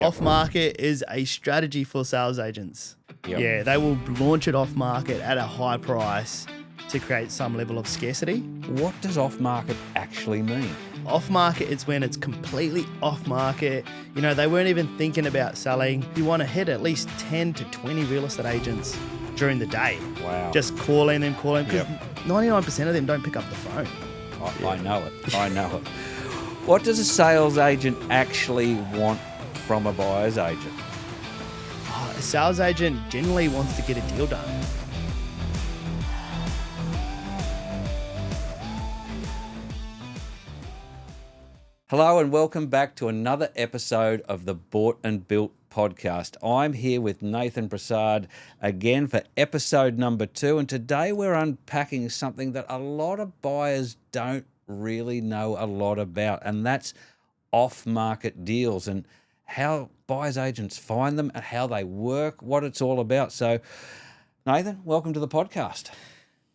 Off market is a strategy for sales agents. Yep. Yeah, they will launch it off market at a high price to create some level of scarcity. What does off market actually mean? Off market is when it's completely off market. You know, they weren't even thinking about selling. You want to hit at least 10 to 20 real estate agents during the day. Wow. Just calling them, because Yep. 99% of them don't pick up the phone. I know it. I know it. What does a sales agent actually want from a buyer's agent? A sales agent generally wants to get a deal done. Hello and welcome back to another episode of the Bought and Built podcast. I'm here with Nathan Prasad again for episode number 2, and today we're unpacking something that a lot of buyers don't really know a lot about, and that's off-market deals and how buyers agents find them and how they work, what it's all about. So, Nathan, welcome to the podcast.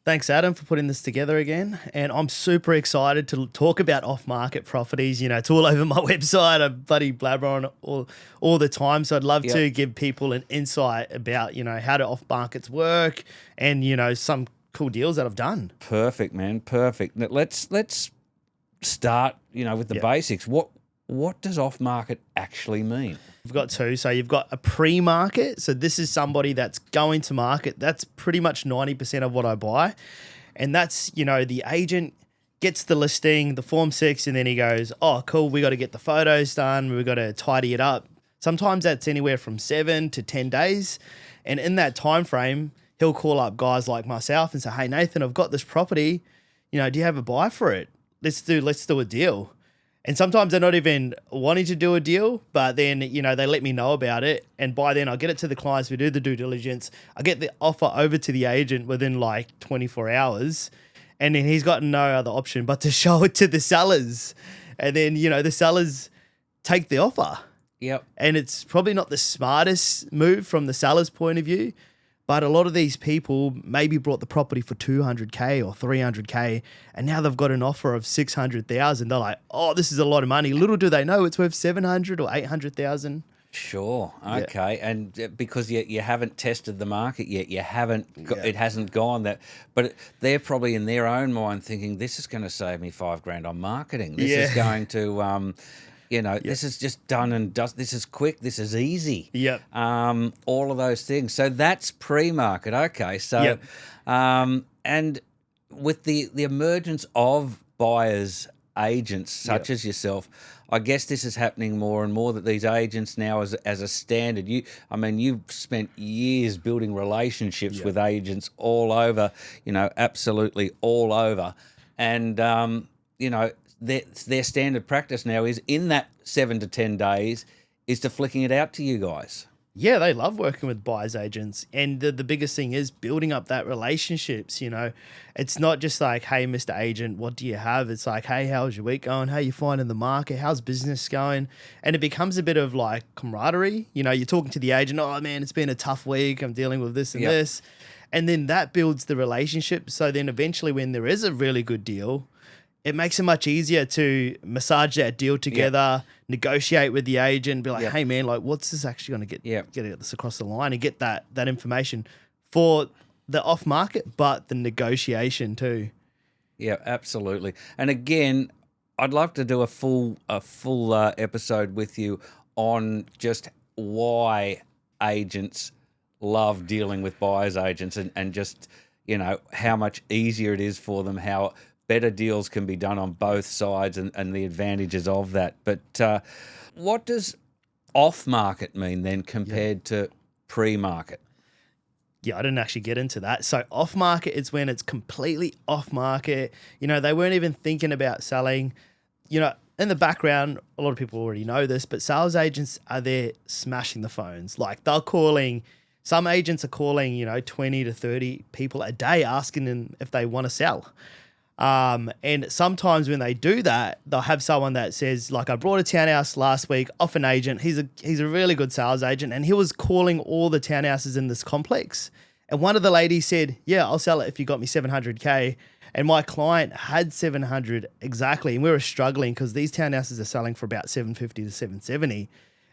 Thanks, Adam, for putting this together again. And I'm super excited to talk about off-market properties. You know, it's all over my website. I bloody blabber on it all the time. So I'd love to give people an insight about, you know, how do off-markets work and, you know, some cool deals that I've done. Perfect, man. Perfect. Now, let's start, you know, with the basics. What does off-market actually mean? We've got two. So you've got a pre-market. So this is somebody that's going to market. That's pretty much 90% of what I buy. And that's, you know, the agent gets the listing, the Form 6, and then he goes, oh, cool, we got to get the photos done. We've got to tidy it up. Sometimes that's anywhere from 7 to 10 days. And in that time frame, he'll call up guys like myself and say, hey, Nathan, I've got this property. You know, do you have a buy for it? Let's do a deal. And sometimes they're not even wanting to do a deal, but then, you know, they let me know about it. And by then I get it to the clients, we do the due diligence. I get the offer over to the agent within like 24 hours. And then he's got no other option but to show it to the sellers. And then, you know, the sellers take the offer. Yep. And it's probably not the smartest move from the seller's point of view. But a lot of these people maybe brought the property for 200K or 300K, and now they've got an offer of 600,000. They're like, oh, this is a lot of money. Little do they know it's worth 700 or 800,000. Sure. Okay. Yeah. And because you haven't tested the market yet, you haven't, it hasn't gone that, but they're probably in their own mind thinking, this is going to save me $5,000 on marketing. This is going to, you know, this is just done and dust. This is quick. This is easy. Yep. All of those things. So that's pre-market. Okay. So, and with the emergence of buyers agents such as yourself, I guess this is happening more and more, that these agents now as a standard. You've spent years building relationships with agents all over, you know, absolutely all over, and you know, their standard practice now is in that 7 to 10 days is to flicking it out to you guys. Yeah, they love working with buyers agents. And the biggest thing is building up that relationships, you know. It's not just like, hey, Mr. Agent, what do you have? It's like, hey, how's your week going? How you finding the market? How's business going? And it becomes a bit of like camaraderie. You know, you're talking to the agent, oh, man, it's been a tough week. I'm dealing with this and this. And then that builds the relationship. So then eventually when there is a really good deal, it makes it much easier to massage that deal together, negotiate with the agent, be like, hey, man, like, what's this actually going to get this across the line, and get that information for the off market, but the negotiation too. Yeah, absolutely. And again, I'd love to do a full episode with you on just why agents love dealing with buyers agents and just, you know, how much easier it is for them, how better deals can be done on both sides and the advantages of that. But what does off-market mean then compared to pre-market? Yeah, I didn't actually get into that. So off-market is when it's completely off-market. You know, they weren't even thinking about selling. You know, in the background, a lot of people already know this, but sales agents are there smashing the phones. Like some agents are calling, you know, 20 to 30 people a day asking them if they want to sell. And sometimes when they do that, they'll have someone that says, like, I brought a townhouse last week off an agent. He's a really good sales agent, and he was calling all the townhouses in this complex. And one of the ladies said, yeah, I'll sell it if you got me 700K. And my client had 700 exactly. And we were struggling because these townhouses are selling for about 750 to 770.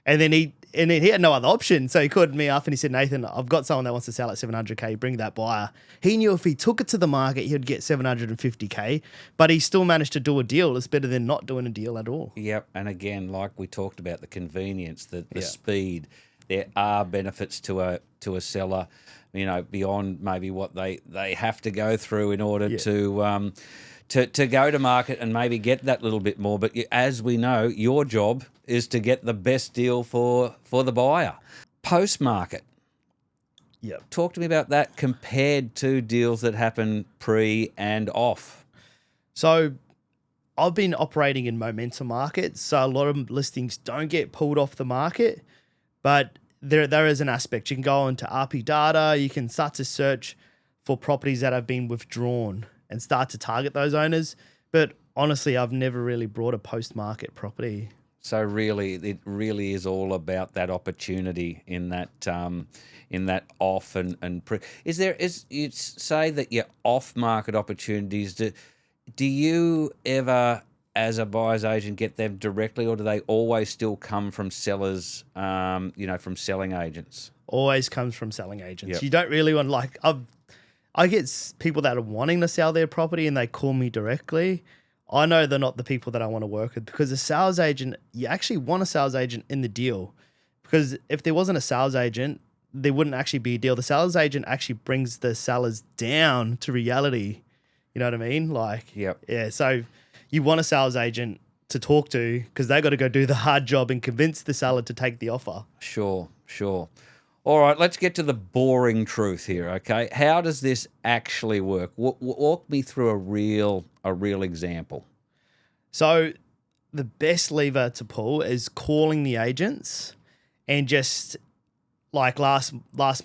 And then he had no other option. So he called me up and he said, Nathan, I've got someone that wants to sell at 700K. Bring that buyer. He knew if he took it to the market, he'd get 750K, but he still managed to do a deal. It's better than not doing a deal at all. Yep. And again, like we talked about, the convenience, the speed, there are benefits to a seller, beyond maybe what they have to go through in order to go to market and maybe get that little bit more. But as we know, your job is to get the best deal for the buyer. Post-market. Yeah. Talk to me about that compared to deals that happen pre and off. So I've been operating in momentum markets, so a lot of listings don't get pulled off the market, but there is an aspect. You can go into RP data, you can start to search for properties that have been withdrawn and start to target those owners. But honestly, I've never really brought a post-market property. So really, it really is all about that opportunity in that off and pre. You say that your off-market opportunities, do you ever, as a buyer's agent, get them directly, or do they always still come from sellers, from selling agents? Always comes from selling agents. Yep. You don't really want, I get people that are wanting to sell their property and they call me directly. I know they're not the people that I want to work with, because a sales agent, you actually want a sales agent in the deal, because if there wasn't a sales agent, there wouldn't actually be a deal. The sales agent actually brings the sellers down to reality. You know what I mean? Yeah. So you want a sales agent to talk to, because they got to go do the hard job and convince the seller to take the offer. Sure. All right, let's get to the boring truth here, okay? How does this actually work? Walk me through a real example. So the best lever to pull is calling the agents, and just like last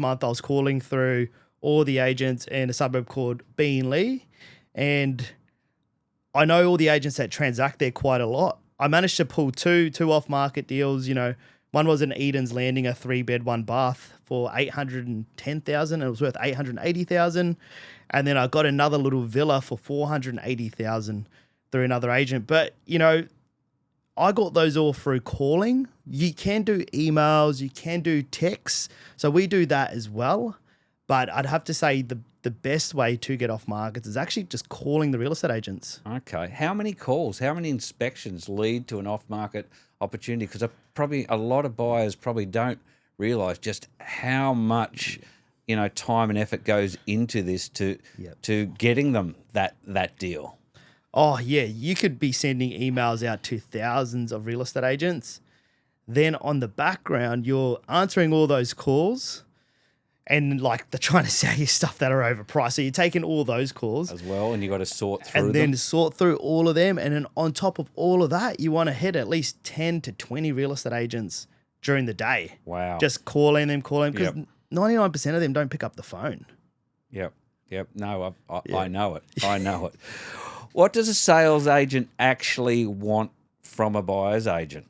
month, I was calling through all the agents in a suburb called Beenleigh, and I know all the agents that transact there quite a lot. I managed to pull two off-market deals. One was in Eden's Landing, a 3-bed, 1-bath for $810,000. And it was worth $880,000. And then I got another little villa for $480,000 through another agent. But, I got those all through calling. You can do emails, you can do texts. So we do that as well. But I'd have to say the best way to get off markets is actually just calling the real estate agents. Okay. How many calls, how many inspections lead to an off-market opportunity? Because a lot of buyers probably don't realise just how much time and effort goes into this to getting them that deal. Oh, yeah. You could be sending emails out to thousands of real estate agents. Then on the background, you're answering all those calls, and they're trying to sell you stuff that are overpriced. So you're taking all those calls as well, and you got to sort through them. And then sort through all of them. And then on top of all of that, you want to hit at least 10 to 20 real estate agents during the day. Wow. Just calling them, because 99% of them don't pick up the phone. Yep. No, I know it. I know it. What does a sales agent actually want from a buyer's agent?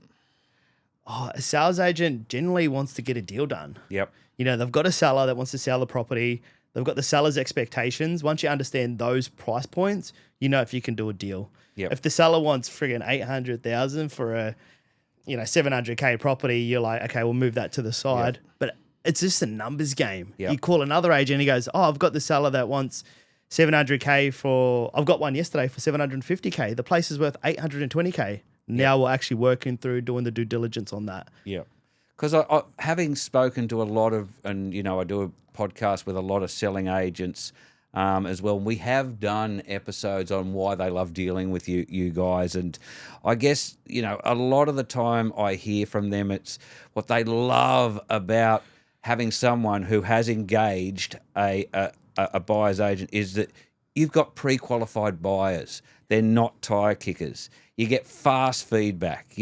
Oh, a sales agent generally wants to get a deal done. Yep. They've got a seller that wants to sell the property. They've got the seller's expectations. Once you understand those price points, if you can do a deal. Yep. If the seller wants friggin' $800,000 for a, 700K property, you're like, okay, we'll move that to the side. Yep. But it's just a numbers game. Yep. You call another agent, he goes, oh, I've got the seller that wants 700K for, I've got one yesterday for 750K. The place is worth 820K. Now we're actually working through doing the due diligence on that. Yeah. Because I having spoken to a lot of, and I do a podcast with a lot of selling agents as well. We have done episodes on why they love dealing with you guys, and I guess a lot of the time I hear from them, it's what they love about having someone who has engaged a buyer's agent is that you've got pre-qualified buyers. They're not tire kickers. You get fast feedback.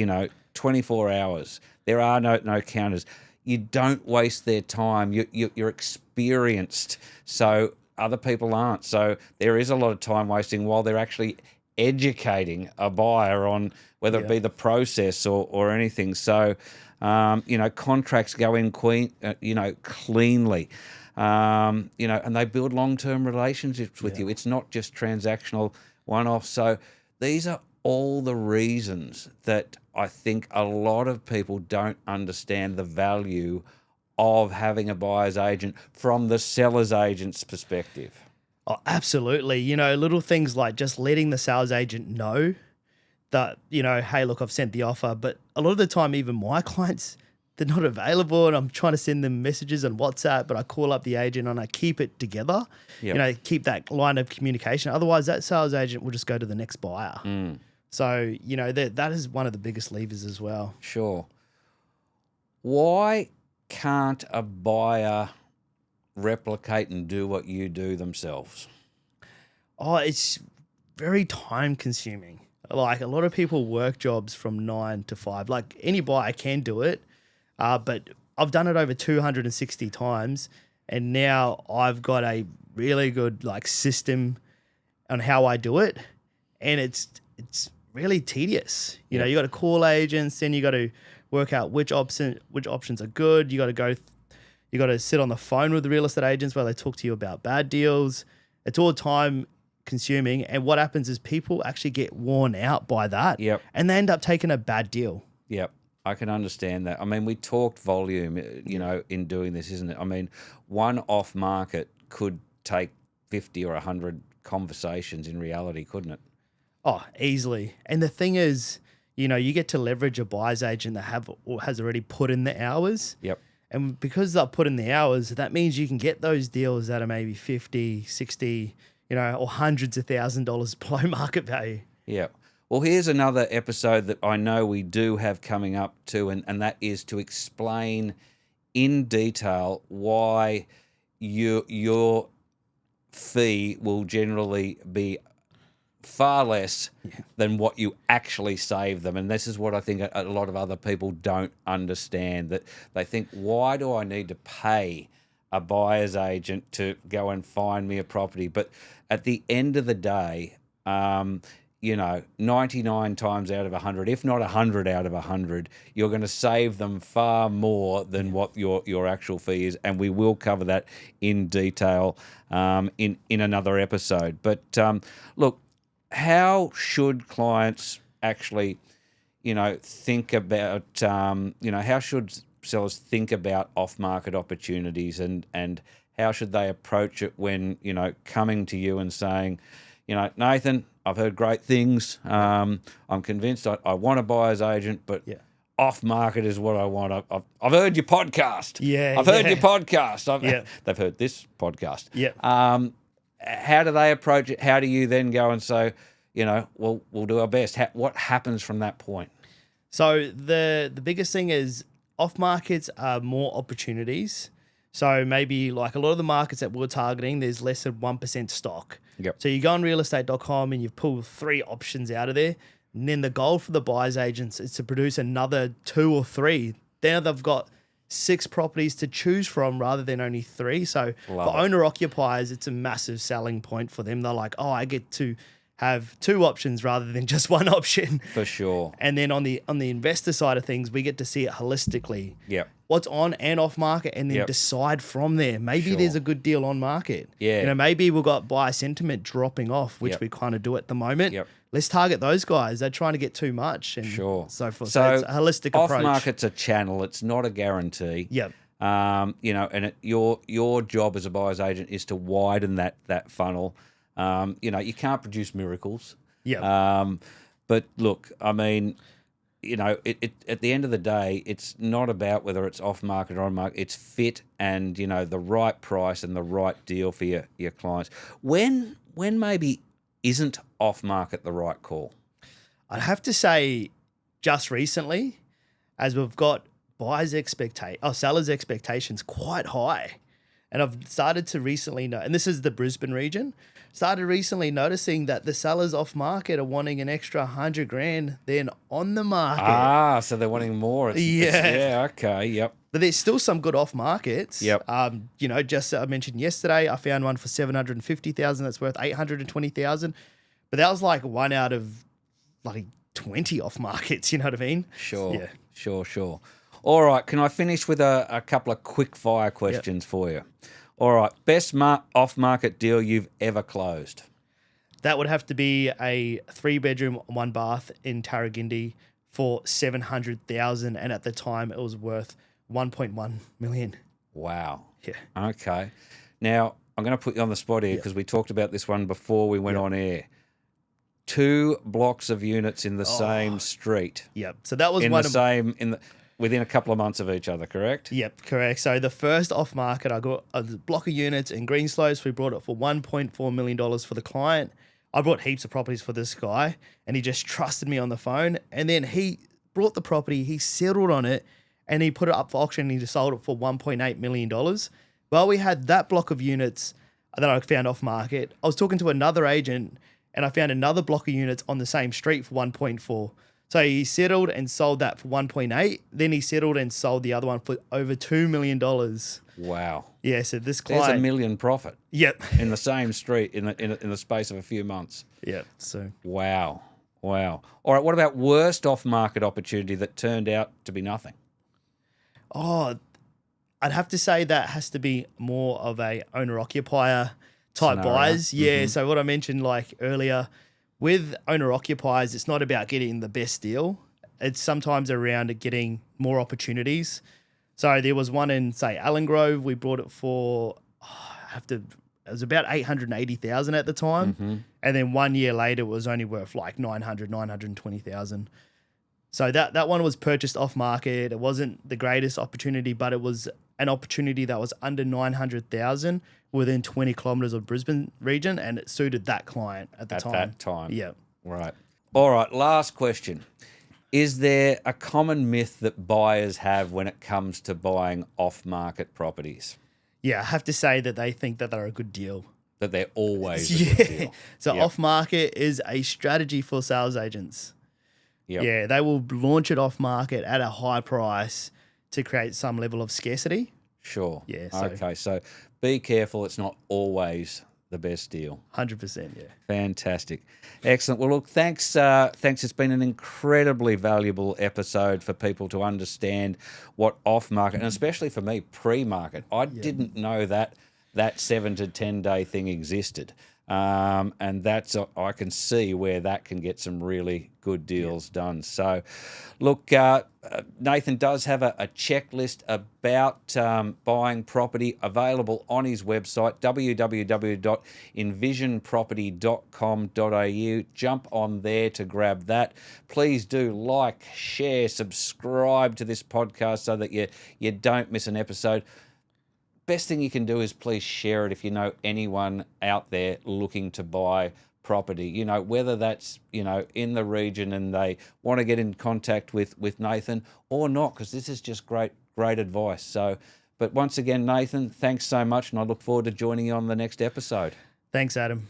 24 hours. There are no counters. You don't waste their time. You're experienced, so other people aren't. So there is a lot of time wasting while they're actually educating a buyer on whether it be the process or anything. So, contracts go in cleanly. And they build long-term relationships with you. It's not just transactional one-off. So these are all the reasons that I think a lot of people don't understand the value of having a buyer's agent from the seller's agent's perspective. Oh, absolutely. You know, little things like just letting the sales agent know that, you know, hey, look, I've sent the offer. But a lot of the time, even my clients, they're not available and I'm trying to send them messages on WhatsApp, but I call up the agent and I keep it together, Yep. you know, keep that line of communication. Otherwise, that sales agent will just go to the next buyer. So, you know, that is one of the biggest levers as well. Sure. Why can't a buyer replicate and do what you do themselves? Oh, it's very time consuming. Like a lot of people work jobs from 9 to 5. Like any buyer can do it, but I've done it over 260 times, and now I've got a really good like system on how I do it, and it's really tedious. You know, you got to call agents, then you got to work out which options are good. You got to sit on the phone with the real estate agents while they talk to you about bad deals. It's all time consuming, and what happens is people actually get worn out by that. Yep. And they end up taking a bad deal. Yep. I can understand that. I mean, we talked volume, you know, in doing this, isn't it? I mean, one off market could take 50 or 100 conversations in reality, couldn't it? Oh, easily. And the thing is, you know, you get to leverage a buyer's agent that has already put in the hours. Yep. And because they've put in the hours, that means you can get those deals that are maybe 50, 60, you know, or hundreds of $1,000s below market value. Yeah. Well, here's another episode that I know we do have coming up too, and that is to explain in detail why your fee will generally be far less than what you actually save them. And this is what I think a lot of other people don't understand, that they think, why do I need to pay a buyer's agent to go and find me a property? But at the end of the day, you know, 99 times out of 100, if not 100 out of 100, you're going to save them far more than what your actual fee is. And we will cover that in detail in another episode. But look, how should clients actually, you know, think about, you know, how should sellers think about off-market opportunities, and how should they approach it when, you know, coming to you and saying, you know, Nathan, I've heard great things. I'm convinced I want a buyer's agent, but off-market is what I want. I've heard your podcast. I've heard your podcast. They've heard this podcast. How do they approach it? How do you then go and say, you know, we'll do our best? What happens from that point? So the biggest thing is off markets are more opportunities. So maybe like a lot of the markets that we're targeting, there's less than 1% stock. Yep. So you go on realestate.com and you pull 3 options out of there. And then the goal for the buyer's agents is to produce another 2 or 3. Now they've got 6 properties to choose from rather than only 3. So for owner occupiers, it's a massive selling point for them. They're like, oh, I get to have 2 options rather than just 1 option. For sure. And then on the investor side of things, we get to see it holistically. Yep. What's on and off market, and then decide from there. Maybe there's a good deal on market. Yeah. You know, maybe we've got buyer sentiment dropping off, which we kind of do at the moment. Yep. Let's target those guys. They're trying to get too much and so forth. So it's a holistic off approach. Off-market's a channel. It's not a guarantee. Yep. You know, and your job as a buyer's agent is to widen that funnel. You know, you can't produce miracles. Yeah. But look, I mean, you know, it at the end of the day, it's not about whether it's off market or on market. It's fit and, you know, the right price and the right deal for your clients. When maybe isn't off market the right call? I'd have to say just recently, as we've got sellers' expectations quite high. And I've started to recently know, and this is the Brisbane region, started recently noticing that the sellers off market are wanting an extra $100,000 than on the market. So they're wanting more. Okay, yep. But there's still some good off markets. Yep. You know, just I mentioned yesterday, I found one for $750,000 that's worth $820,000. But that was like one out of like 20 off markets. You know what I mean? Sure. Yeah. Sure. All right. Can I finish with a couple of quick fire questions for you? All right. Best off market deal you've ever closed? That would have to be a 3-bedroom, 1-bath in Tarragindi for 700,000, and at the time it was worth 1.1 million. Wow. Yeah. Okay. Now, I'm going to put you on the spot here because we talked about this one before we went on air. 2 blocks of units in the same street. Yep. So that was within a couple of months of each other, correct? Yep, correct. So the first off market, I got a block of units in Greenslopes. We brought it for $1.4 million for the client. I bought heaps of properties for this guy, and he just trusted me on the phone. And then he brought the property, he settled on it, and he put it up for auction, and he just sold it for $1.8 million. Well, we had that block of units that I found off market. I was talking to another agent, and I found another block of units on the same street for 1.4. So he settled and sold that for 1.8. Then he settled and sold the other one for over $2 million. Wow. Yeah, so this client... There's $1 million profit. Yep. In the same street in the space of a few months. Yep. So... Wow. All right, what about worst off-market opportunity that turned out to be nothing? Oh, I'd have to say that has to be more of a owner-occupier type buys. Yeah, so what I mentioned like earlier... With owner-occupiers, it's not about getting the best deal. It's sometimes around getting more opportunities. So there was one in, say, Allen Grove. We brought it for, it was about 880,000 at the time. And then 1 year later, it was only worth like 920,000. So that one was purchased off market. It wasn't the greatest opportunity, but it was an opportunity that was under 900,000 within 20 kilometers of Brisbane region, and it suited that client at the time. At that time. Yeah. Right. All right, last question. Is there a common myth that buyers have when it comes to buying off-market properties? Yeah, I have to say that they think that they're a good deal. That they're always a good deal. So off-market is a strategy for sales agents. Yep. Yeah, they will launch it off-market at a high price to create some level of scarcity. Sure. Yeah. Okay, so be careful. It's not always the best deal. 100%, yeah. Fantastic. Excellent. Well, look, thanks. It's been an incredibly valuable episode for people to understand what off-market, and especially for me, pre-market. I didn't know that 7 to 10 day thing existed. And that's I can see where that can get some really good deals done. So, look, Nathan does have a checklist about buying property available on his website, www.envisionproperty.com.au. Jump on there to grab that. Please do like, share, subscribe to this podcast so that you don't miss an episode. Best thing you can do is please share it if you know anyone out there looking to buy property, whether that's, in the region and they want to get in contact with Nathan or not, because this is just great advice. So, but once again, Nathan, thanks so much, and I look forward to joining you on the next episode. Thanks, Adam.